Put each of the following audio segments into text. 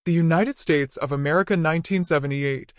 The United States of America 1978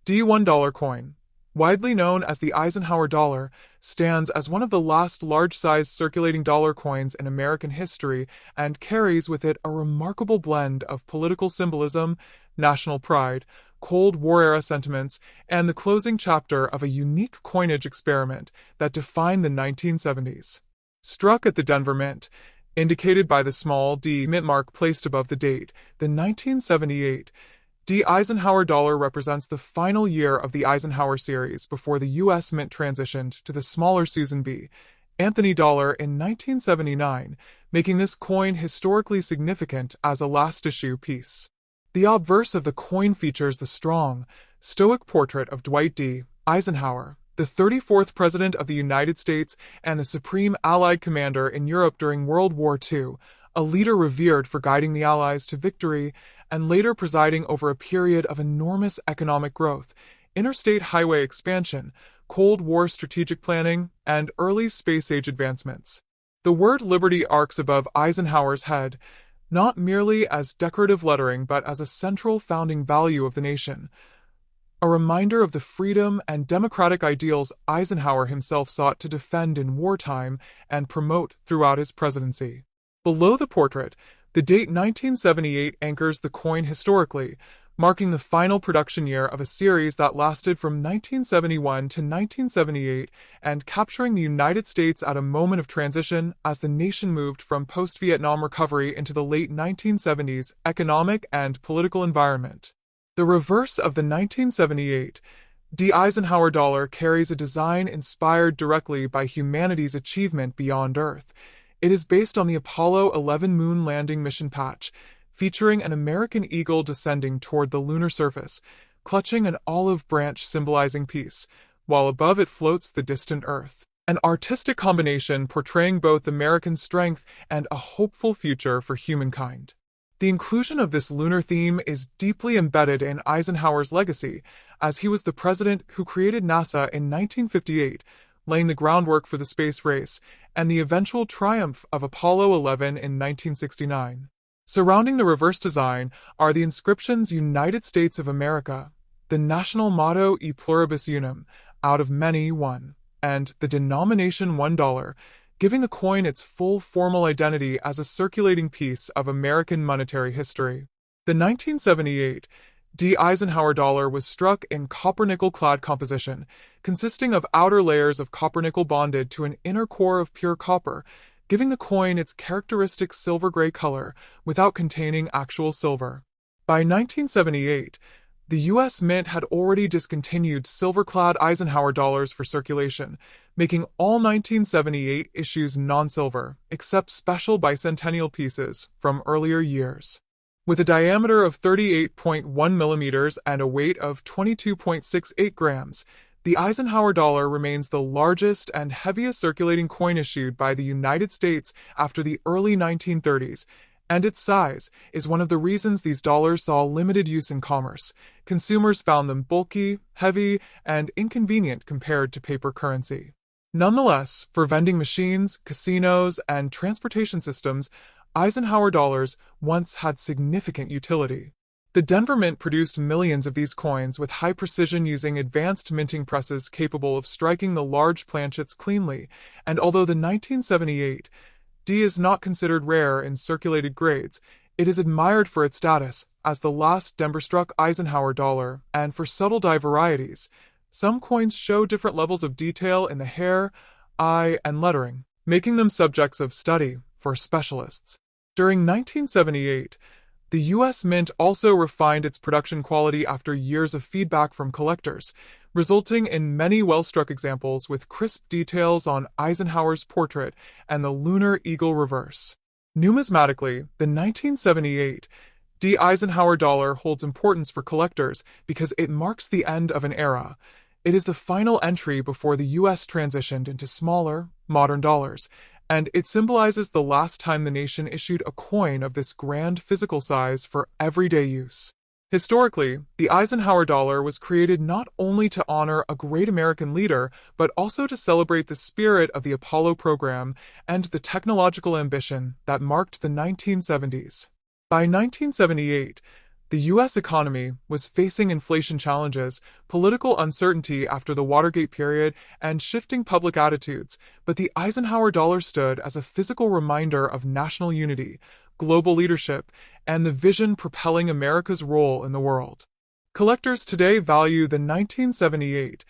D$1 coin, widely known as the Eisenhower dollar, stands as one of the last large-sized circulating dollar coins in American history and carries with it a remarkable blend of political symbolism, national pride, Cold War-era sentiments, and the closing chapter of a unique coinage experiment that defined the 1970s. Struck at the Denver Mint, indicated by the small D mint mark placed above the date, the 1978 D Eisenhower dollar represents the final year of the Eisenhower series before the U.S. Mint transitioned to the smaller Susan B. Anthony dollar in 1979, making this coin historically significant as a last-issue piece. The obverse of the coin features the strong, stoic portrait of Dwight D. Eisenhower, the 34th President of the United States and the Supreme Allied Commander in Europe during World War II, a leader revered for guiding the Allies to victory and later presiding over a period of enormous economic growth, interstate highway expansion, Cold War strategic planning, and early space-age advancements. The word Liberty arcs above Eisenhower's head, not merely as decorative lettering but as a central founding value of the nation, a reminder of the freedom and democratic ideals Eisenhower himself sought to defend in wartime and promote throughout his presidency. Below the portrait, the date 1978 anchors the coin historically, marking the final production year of a series that lasted from 1971 to 1978 and capturing the United States at a moment of transition as the nation moved from post-Vietnam recovery into the late 1970s economic and political environment. The reverse of the 1978 D Eisenhower dollar carries a design inspired directly by humanity's achievement beyond Earth. It is based on the Apollo 11 moon landing mission patch, featuring an American eagle descending toward the lunar surface, clutching an olive branch symbolizing peace, while above it floats the distant Earth. An artistic combination portraying both American strength and a hopeful future for humankind. The inclusion of this lunar theme is deeply embedded in Eisenhower's legacy, as he was the president who created NASA in 1958, laying the groundwork for the space race and the eventual triumph of Apollo 11 in 1969. Surrounding the reverse design are the inscriptions United States of America, the national motto E pluribus unum, out of many one, and the denomination $1, giving the coin its full formal identity as a circulating piece of American monetary history. The 1978 D Eisenhower dollar was struck in copper-nickel clad composition, consisting of outer layers of copper-nickel bonded to an inner core of pure copper, giving the coin its characteristic silver-gray color without containing actual silver. By 1978, the U.S. Mint had already discontinued silver-clad Eisenhower dollars for circulation, making all 1978 issues non-silver, except special bicentennial pieces from earlier years. With a diameter of 38.1 millimeters and a weight of 22.68 grams, the Eisenhower dollar remains the largest and heaviest circulating coin issued by the United States after the early 1930s, and its size is one of the reasons these dollars saw limited use in commerce. Consumers found them bulky, heavy, and inconvenient compared to paper currency. Nonetheless, for vending machines, casinos, and transportation systems, Eisenhower dollars once had significant utility. The Denver Mint produced millions of these coins with high precision using advanced minting presses capable of striking the large planchets cleanly, and although the 1978 D is not considered rare in circulated grades, it is admired for its status as the last Denver-struck Eisenhower dollar, and for subtle die varieties. Some coins show different levels of detail in the hair, eye, and lettering, making them subjects of study for specialists. During 1978, the U.S. Mint also refined its production quality after years of feedback from collectors, resulting in many well-struck examples with crisp details on Eisenhower's portrait and the lunar eagle reverse. Numismatically, the 1978 D Eisenhower dollar holds importance for collectors because it marks the end of an era. It is the final entry before the U.S. transitioned into smaller, modern dollars, and it symbolizes the last time the nation issued a coin of this grand physical size for everyday use. Historically, the Eisenhower dollar was created not only to honor a great American leader, but also to celebrate the spirit of the Apollo program and the technological ambition that marked the 1970s. By 1978, The U.S. economy was facing inflation challenges, political uncertainty after the Watergate period, and shifting public attitudes, but the Eisenhower dollar stood as a physical reminder of national unity, global leadership, and the vision propelling America's role in the world. Collectors today value the 1978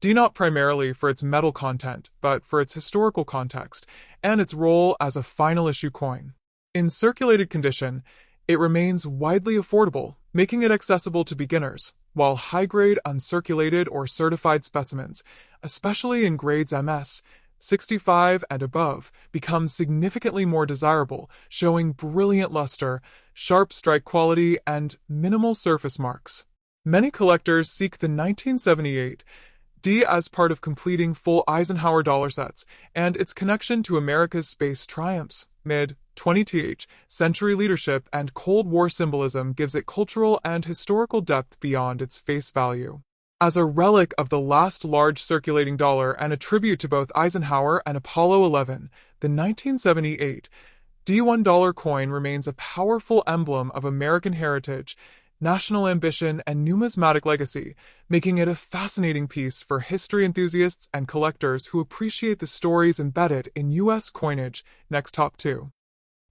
D not primarily for its metal content, but for its historical context and its role as a final issue coin. In circulated condition, it remains widely affordable, making it accessible to beginners, while high-grade uncirculated or certified specimens, especially in grades MS, 65 and above, become significantly more desirable, showing brilliant luster, sharp strike quality, and minimal surface marks. Many collectors seek the 1978 D as part of completing full Eisenhower dollar sets, and its connection to America's space triumphs, mid-20th century leadership, and Cold War symbolism gives it cultural and historical depth beyond its face value. As a relic of the last large circulating dollar and a tribute to both Eisenhower and Apollo 11, the 1978 D$1 coin remains a powerful emblem of American heritage, national ambition, and numismatic legacy, making it a fascinating piece for history enthusiasts and collectors who appreciate the stories embedded in U.S. coinage. Next, top 2.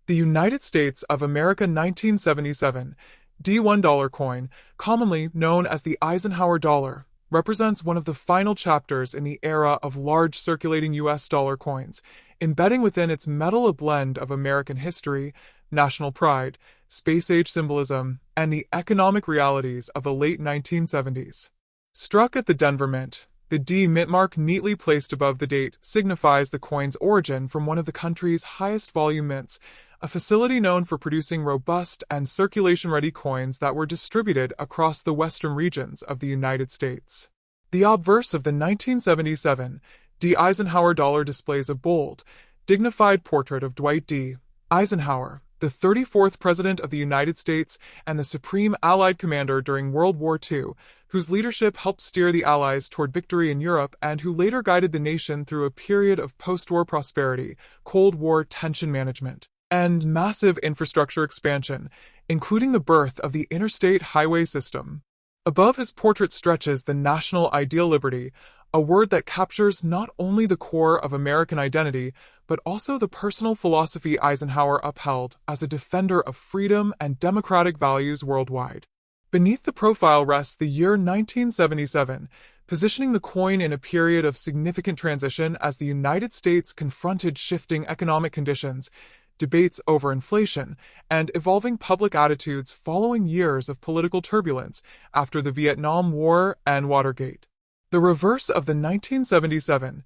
The United States of America 1977 D$1 coin, commonly known as the Eisenhower dollar, represents one of the final chapters in the era of large circulating U.S. dollar coins, embedding within its metal a blend of American history, national pride, space-age symbolism, and the economic realities of the late 1970s. Struck at the Denver Mint, the D mint mark neatly placed above the date signifies the coin's origin from one of the country's highest volume mints, a facility known for producing robust and circulation-ready coins that were distributed across the western regions of the United States. The obverse of the 1977 D Eisenhower dollar displays a bold, dignified portrait of Dwight D. Eisenhower, the 34th President of the United States and the Supreme Allied Commander during World War II, whose leadership helped steer the Allies toward victory in Europe and who later guided the nation through a period of post-war prosperity, Cold War tension management, and massive infrastructure expansion, including the birth of the interstate highway system. Above his portrait stretches the national ideal liberty, a word that captures not only the core of American identity, but also the personal philosophy Eisenhower upheld as a defender of freedom and democratic values worldwide. Beneath the profile rests the year 1977, positioning the coin in a period of significant transition as the United States confronted shifting economic conditions, debates over inflation, and evolving public attitudes following years of political turbulence after the Vietnam War and Watergate. The reverse of the 1977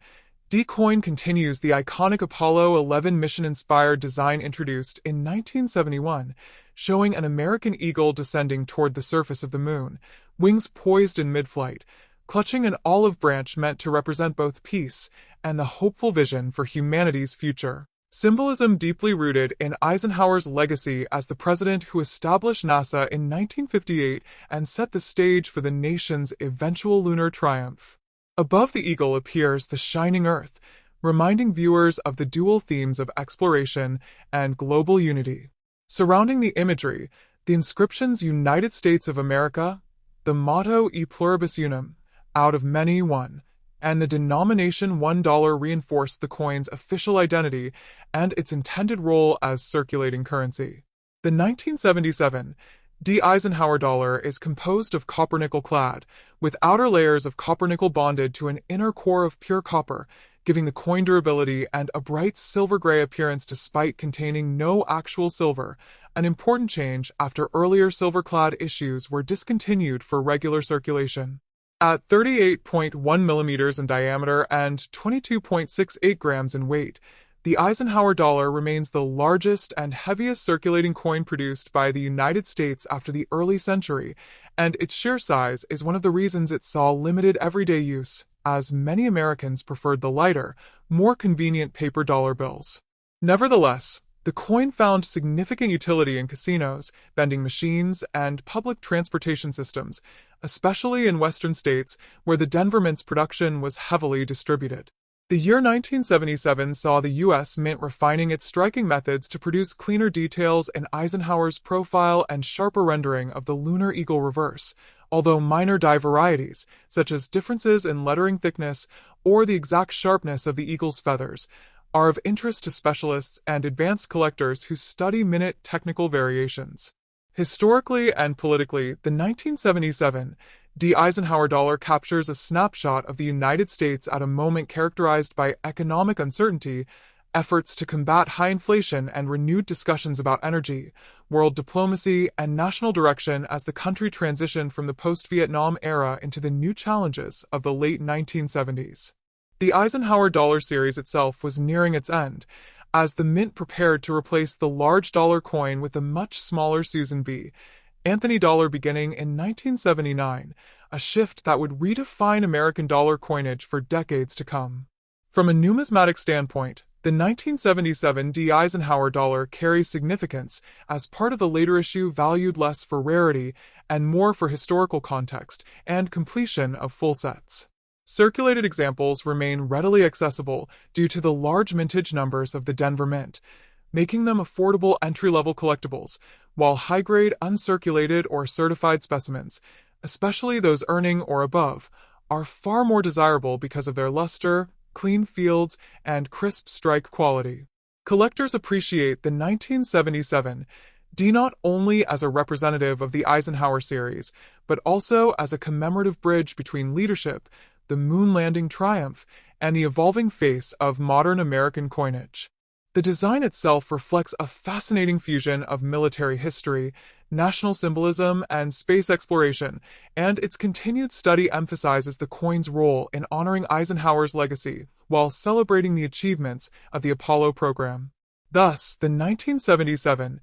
D coin continues the iconic Apollo 11 mission-inspired design introduced in 1971, showing an American eagle descending toward the surface of the moon, wings poised in mid-flight, clutching an olive branch meant to represent both peace and the hopeful vision for humanity's future. Symbolism deeply rooted in Eisenhower's legacy as the president who established NASA in 1958 and set the stage for the nation's eventual lunar triumph. Above the eagle appears the shining Earth, reminding viewers of the dual themes of exploration and global unity. Surrounding the imagery, the inscriptions United States of America, the motto E pluribus unum, out of many one, and the denomination $1 reinforce the coin's official identity and its intended role as circulating currency. The 1977 D Eisenhower dollar is composed of copper-nickel clad, with outer layers of copper-nickel bonded to an inner core of pure copper, giving the coin durability and a bright silver-gray appearance despite containing no actual silver, an important change after earlier silver-clad issues were discontinued for regular circulation. At 38.1 millimeters in diameter and 22.68 grams in weight, the Eisenhower dollar remains the largest and heaviest circulating coin produced by the United States after the early century, and its sheer size is one of the reasons it saw limited everyday use, as many Americans preferred the lighter, more convenient paper dollar bills. Nevertheless, the coin found significant utility in casinos, vending machines, and public transportation systems, especially in western states where the Denver Mint's production was heavily distributed. The year 1977 saw the U.S. Mint refining its striking methods to produce cleaner details in Eisenhower's profile and sharper rendering of the Lunar Eagle reverse, although minor die varieties, such as differences in lettering thickness or the exact sharpness of the eagle's feathers, are of interest to specialists and advanced collectors who study minute technical variations. Historically and politically, the 1977 Eisenhower dollar captures a snapshot of the United States at a moment characterized by economic uncertainty, efforts to combat high inflation, and renewed discussions about energy, world diplomacy, and national direction as the country transitioned from the post-Vietnam era into the new challenges of the late 1970s. The Eisenhower dollar series itself was nearing its end, as the Mint prepared to replace the large dollar coin with a much smaller Susan B. Anthony dollar beginning in 1979, a shift that would redefine American dollar coinage for decades to come. From a numismatic standpoint, the 1977 Eisenhower dollar carries significance as part of the later issue valued less for rarity and more for historical context and completion of full sets. Circulated examples remain readily accessible due to the large mintage numbers of the Denver Mint, making them affordable entry-level collectibles, while high-grade uncirculated or certified specimens, especially those earning or above, are far more desirable because of their luster, clean fields, and crisp strike quality. Collectors appreciate the 1977 D not only as a representative of the Eisenhower series, but also as a commemorative bridge between leadership, the moon landing triumph, and the evolving face of modern American coinage. The design itself reflects a fascinating fusion of military history, national symbolism, and space exploration, and its continued study emphasizes the coin's role in honoring Eisenhower's legacy while celebrating the achievements of the Apollo program. Thus, the 1977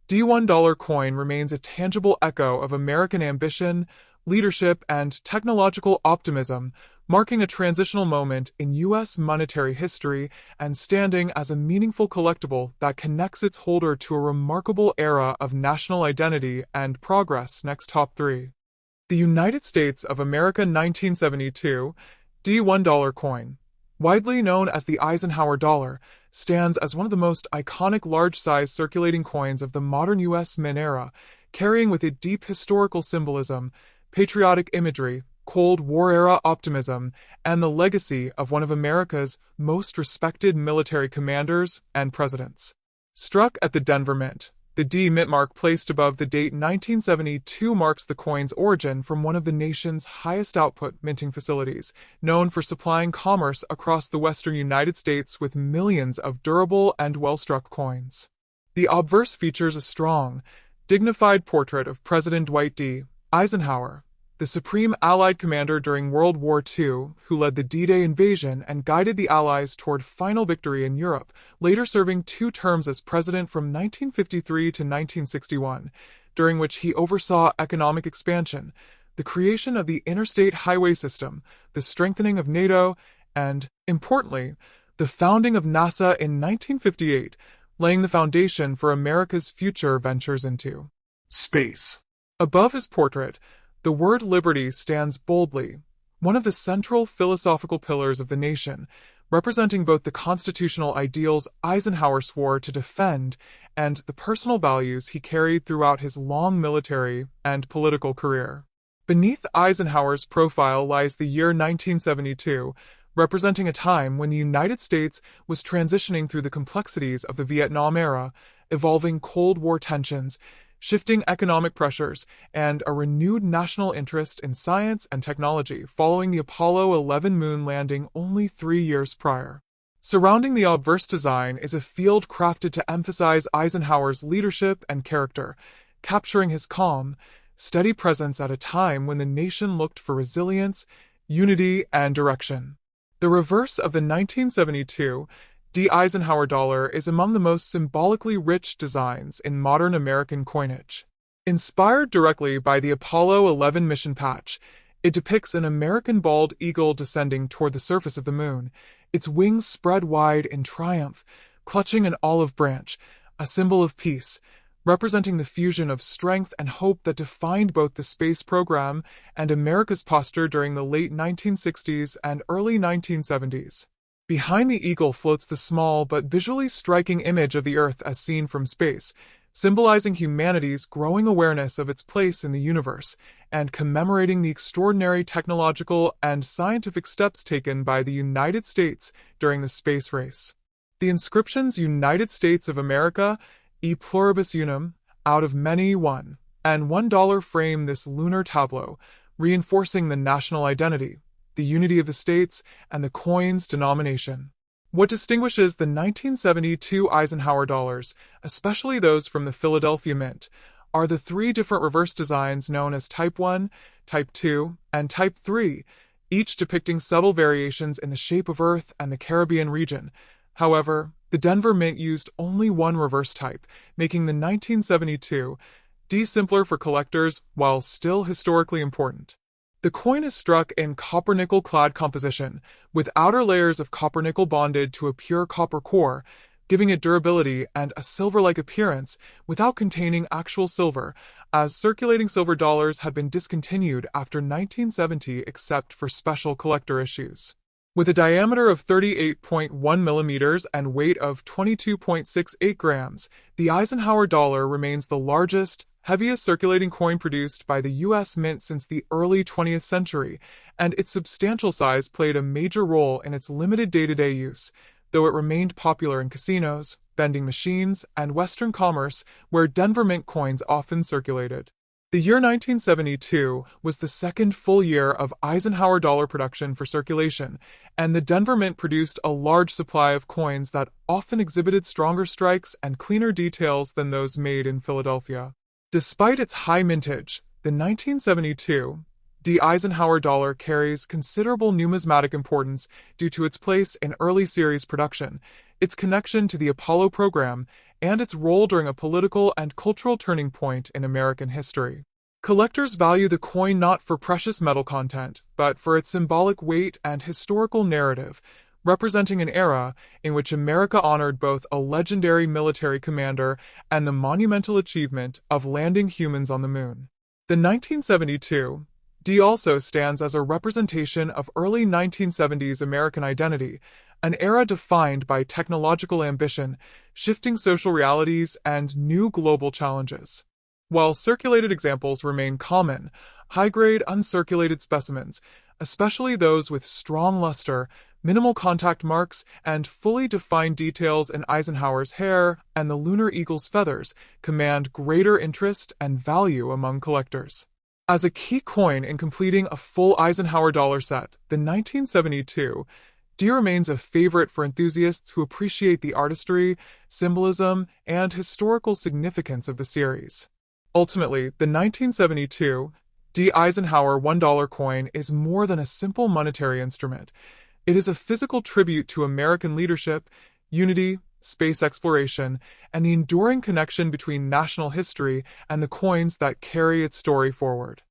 $1 coin remains a tangible echo of American ambition, leadership, and technological optimism, marking a transitional moment in U.S. monetary history and standing as a meaningful collectible that connects its holder to a remarkable era of national identity and progress. Next, top 3. The United States of America 1972 $1 coin, widely known as the Eisenhower dollar, stands as one of the most iconic large-size circulating coins of the modern U.S. Mint era, carrying with it deep historical symbolism, patriotic imagery, Cold War-era optimism, and the legacy of one of America's most respected military commanders and presidents. Struck at the Denver Mint, the D mint mark placed above the date 1972 marks the coin's origin from one of the nation's highest output minting facilities, known for supplying commerce across the western United States with millions of durable and well-struck coins. The obverse features a strong, dignified portrait of President Dwight D. Eisenhower, the supreme Allied commander during World War II, who led the D-Day invasion and guided the Allies toward final victory in Europe, later serving 2 terms as president from 1953 to 1961, during which he oversaw economic expansion, the creation of the interstate highway system, the strengthening of NATO, and, importantly, the founding of NASA in 1958, laying the foundation for America's future ventures into space. Above his portrait, the word liberty stands boldly, one of the central philosophical pillars of the nation, representing both the constitutional ideals Eisenhower swore to defend and the personal values he carried throughout his long military and political career. Beneath Eisenhower's profile lies the year 1972, representing a time when the United States was transitioning through the complexities of the Vietnam era, evolving Cold War tensions, shifting economic pressures, and a renewed national interest in science and technology following the Apollo 11 moon landing only 3 years prior. Surrounding the obverse design is a field crafted to emphasize Eisenhower's leadership and character, capturing his calm, steady presence at a time when the nation looked for resilience, unity, and direction. The reverse of the 1972 Eisenhower dollar is among the most symbolically rich designs in modern American coinage. Inspired directly by the Apollo 11 mission patch, it depicts an American bald eagle descending toward the surface of the moon, its wings spread wide in triumph, clutching an olive branch, a symbol of peace, representing the fusion of strength and hope that defined both the space program and America's posture during the late 1960s and early 1970s. Behind the eagle floats the small but visually striking image of the Earth as seen from space, symbolizing humanity's growing awareness of its place in the universe and commemorating the extraordinary technological and scientific steps taken by the United States during the space race. The inscriptions United States of America, E pluribus unum, out of many one, and $1 frame this lunar tableau, reinforcing the national identity, the unity of the states, and the coin's denomination. What distinguishes the 1972 Eisenhower dollars, especially those from the Philadelphia Mint, are the three different reverse designs known as Type 1, Type 2, and Type 3, each depicting subtle variations in the shape of Earth and the Caribbean region. However, the Denver Mint used only one reverse type, making the 1972 D simpler for collectors while still historically important. The coin is struck in copper-nickel clad composition, with outer layers of copper-nickel bonded to a pure copper core, giving it durability and a silver-like appearance without containing actual silver, as circulating silver dollars had been discontinued after 1970 except for special collector issues. With a diameter of 38.1 millimeters and weight of 22.68 grams, the Eisenhower dollar remains the largest, heaviest circulating coin produced by the U.S. Mint since the early 20th century, and its substantial size played a major role in its limited day-to-day use, though it remained popular in casinos, vending machines, and Western commerce, where Denver Mint coins often circulated. The year 1972 was the second full year of Eisenhower dollar production for circulation, and the Denver Mint produced a large supply of coins that often exhibited stronger strikes and cleaner details than those made in Philadelphia. Despite its high mintage, the 1972 D Eisenhower dollar carries considerable numismatic importance due to its place in early series production, its connection to the Apollo program, and its role during a political and cultural turning point in American history. Collectors value the coin not for precious metal content, but for its symbolic weight and historical narrative, representing an era in which America honored both a legendary military commander and the monumental achievement of landing humans on the moon. The 1972 D also stands as a representation of early 1970s American identity, an era defined by technological ambition, shifting social realities, and new global challenges. While circulated examples remain common, high-grade uncirculated specimens, especially those with strong luster, minimal contact marks, and fully defined details in Eisenhower's hair and the lunar eagle's feathers, command greater interest and value among collectors. As a key coin in completing a full Eisenhower dollar set, the 1972 D remains a favorite for enthusiasts who appreciate the artistry, symbolism, and historical significance of the series. Ultimately, the 1972 D Eisenhower $1 coin is more than a simple monetary instrument. It is a physical tribute to American leadership, unity, space exploration, and the enduring connection between national history and the coins that carry its story forward.